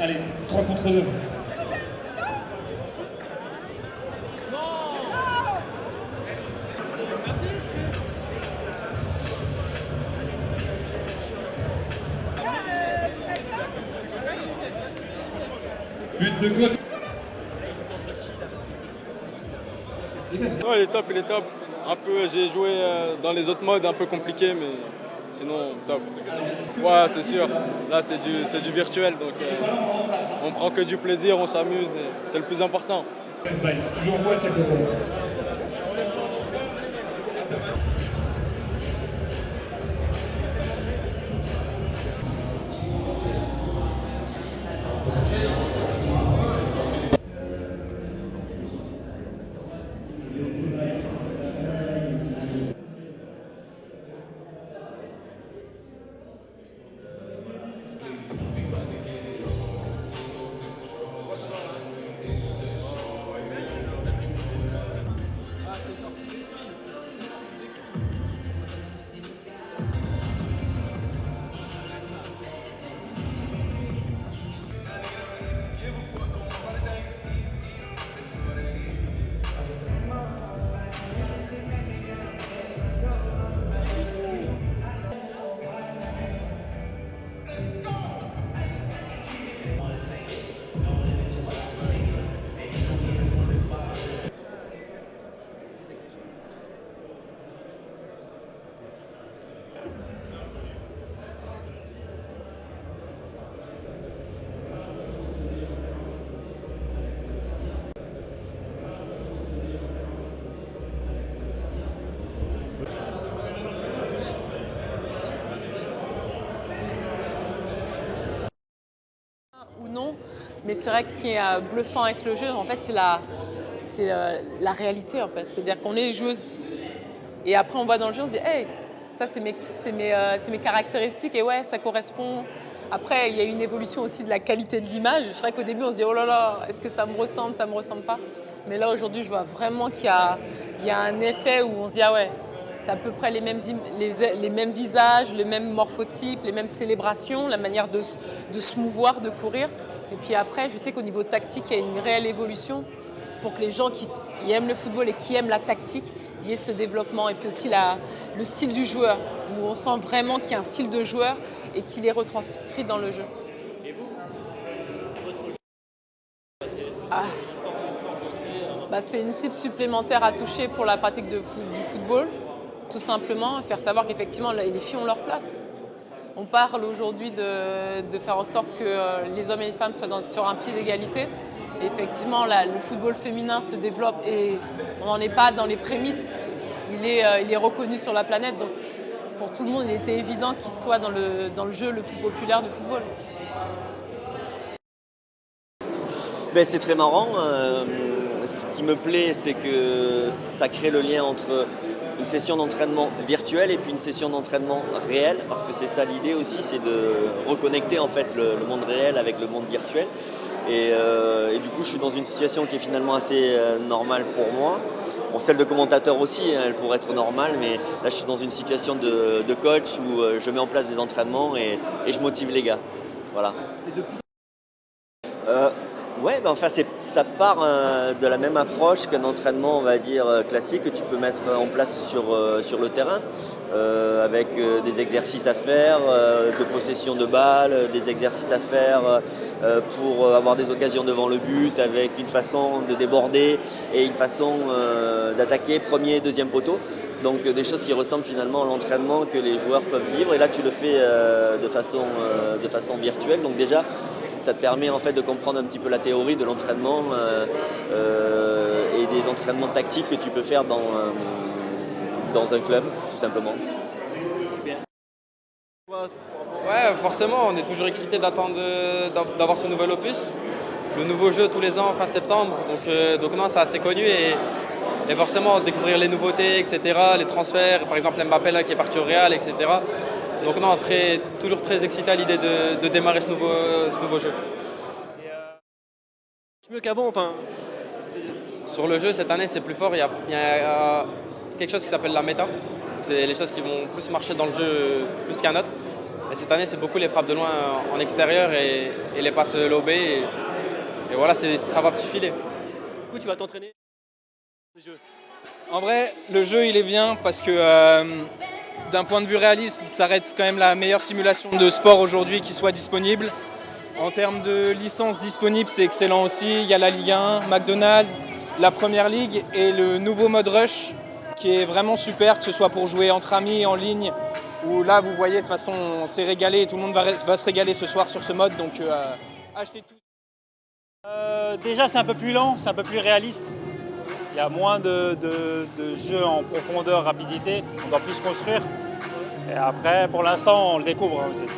Allez, 3 contre 2. But de côte. Non, il est top, il est top. Un peu, j'ai joué dans les autres modes un peu compliqués, mais sinon top. Ouais, c'est sûr. Là, c'est du virtuel, donc on prend que du plaisir, on s'amuse, et c'est le plus important. Toujours en boîte, c'est content. Ou non, mais c'est vrai que ce qui est bluffant avec le jeu, en fait, c'est la réalité, en fait. C'est-à-dire qu'on est les joueuses et après on voit dans le jeu, on se dit, hey, ça c'est mes caractéristiques et ouais, ça correspond. Après, il y a une évolution aussi de la qualité de l'image. C'est vrai qu'au début, on se dit, oh là là, est-ce que ça me ressemble pas. Mais là, aujourd'hui, je vois vraiment qu'il y a un effet où on se dit, ah ouais, c'est à peu près les mêmes visages, les mêmes morphotypes, les mêmes célébrations, la manière de se mouvoir, de courir. Et puis après, je sais qu'au niveau tactique, il y a une réelle évolution pour que les gens qui aiment le football et qui aiment la tactique, il y ait ce développement. Et puis aussi le style du joueur, où on sent vraiment qu'il y a un style de joueur et qu'il est retranscrit dans le jeu. Ah. Bah, c'est une cible supplémentaire à toucher pour la pratique du football, tout simplement, faire savoir qu'effectivement les filles ont leur place. On parle aujourd'hui de faire en sorte que les hommes et les femmes soient sur un pied d'égalité. Et effectivement, là, le football féminin se développe et on n'en est pas dans les prémices. Il est reconnu sur la planète, donc pour tout le monde, il était évident qu'il soit dans le jeu le plus populaire de football. Ben, c'est très marrant. Ce qui me plaît, c'est que ça crée le lien entre une session d'entraînement virtuelle et puis une session d'entraînement réel, parce que c'est ça l'idée aussi, c'est de reconnecter en fait le monde réel avec le monde virtuel. Et du coup, je suis dans une situation qui est finalement assez normale pour moi. Bon, celle de commentateur aussi, hein, elle pourrait être normale, mais là, je suis dans une situation de coach où je mets en place des entraînements et je motive les gars. Voilà. Ouais, ben enfin, ça part de la même approche qu'un entraînement, on va dire, classique que tu peux mettre en place sur le terrain, avec des exercices à faire, de possession de balles, des exercices à faire pour avoir des occasions devant le but, avec une façon de déborder et une façon d'attaquer premier, deuxième poteau. Donc des choses qui ressemblent finalement à l'entraînement que les joueurs peuvent vivre. Et là, tu le fais de façon virtuelle. Donc déjà, ça te permet en fait de comprendre un petit peu la théorie de l'entraînement et des entraînements tactiques que tu peux faire dans un club, tout simplement. Ouais, forcément, on est toujours excité d'avoir ce nouvel opus. Le nouveau jeu tous les ans, fin septembre. Donc non, c'est assez connu et forcément découvrir les nouveautés, etc., les transferts, par exemple Mbappé là, qui est parti au Real, etc. Donc non, toujours très excité à l'idée de démarrer ce nouveau jeu. Mieux qu'avant, enfin. Sur le jeu, cette année, c'est plus fort. Il y a quelque chose qui s'appelle la méta. C'est les choses qui vont plus marcher dans le jeu plus qu'un autre. Et cette année, c'est beaucoup les frappes de loin en extérieur et les passes lobées. Et voilà, ça va petit filet. Du coup, tu vas t'entraîner le jeu. En vrai, le jeu il est bien parce que d'un point de vue réalisme, ça reste quand même la meilleure simulation de sport aujourd'hui qui soit disponible. En termes de licences disponibles, c'est excellent aussi. Il y a la Ligue 1, McDonald's, la Première Ligue et le nouveau mode Rush qui est vraiment super, que ce soit pour jouer entre amis, en ligne, où là vous voyez de toute façon on s'est régalé et tout le monde va se régaler ce soir sur ce mode, donc achetez tout. Déjà c'est un peu plus lent, c'est un peu plus réaliste. Il y a moins de jeux en profondeur, rapidité, on doit plus construire. Et après pour l'instant on le découvre aussi.